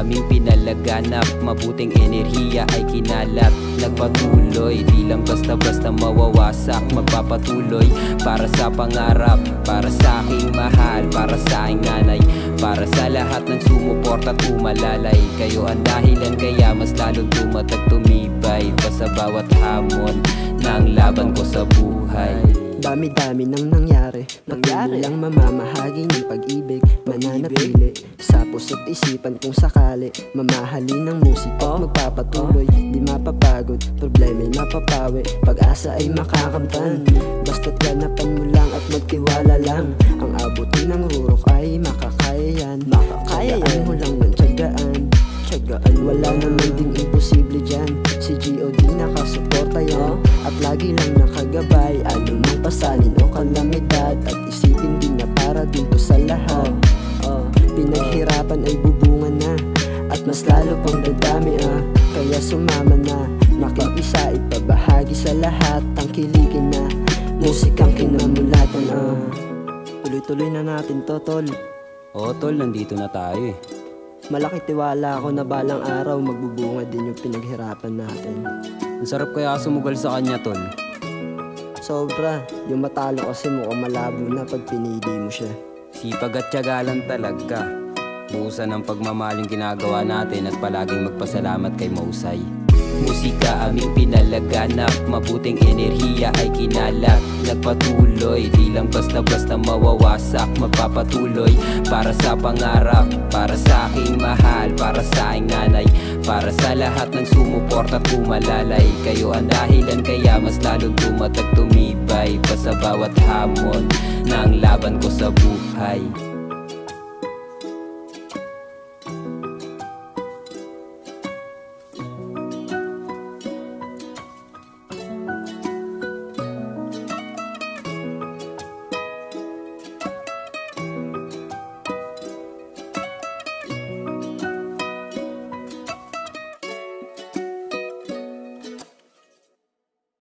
aming pinalaganap, mabuting enerhiya ay kinalat. Nagpatuloy, di lang basta-basta mawawasak. Magpapatuloy para sa pangarap, para sa aking mahal, para sa aking nanay, para sa lahat ng sumuporta at umalalay. Kayo ang dahilan kaya mas lalong tumatag, tumibay pa sa bawat hamon ng laban ko sa buhay. Dami-dami nang nangyari, patuloy lang mamamahagi ng pag-ibig, mananatili sa puso't isipan kung sakali mamahalin ng musika at magpapatuloy. Di mapapagod, problema'y mapapawi, pag-asa ay makakamtan. Basta't ganapan mo lang at magtiwala lang, ang abutin ng rurok ay makakaya yan. Tsagaan mo lang ng tsagaan, wala naman ding imposible dyan. Si G.O.D nakasuporta yan, at lagi lang nakagabay, anumang pasalin o kalamidad. At isipin din na para dito sa lahat, pinaghirapan ay bubungan na, at mas lalo pang dadami kaya sumama na, makikisa ipabahagi sa lahat. Tangkilikin na, musikang kinamulatan Tuloy-tuloy na natin to, tol. Oo tol, nandito na tayo Malaki tiwala ako na balang araw magbubunga din yung pinaghirapan natin. Ang sarap kaya sumugal sa kanya tol. Sobra, yung matalo kasi mukhang malabo na pag pinili mo siya. Sipag at tiyaga lang talaga, buhusan ng pagmamahal yung ginagawa natin, at palaging magpasalamat kay Mahusay. Musika aming pinalaganap, mabuting enerhiya ay kinalat. Nagpatuloy, di lang basta-basta mawawasak. Magpapatuloy para sa pangarap, para sa aking mahal, para sa aking nanay, para sa lahat ng sumuporta at umalalay. Kayo ang dahilan kaya mas lalong tumatag, tumibay pa sa bawat hamon ng laban ko sa buhay.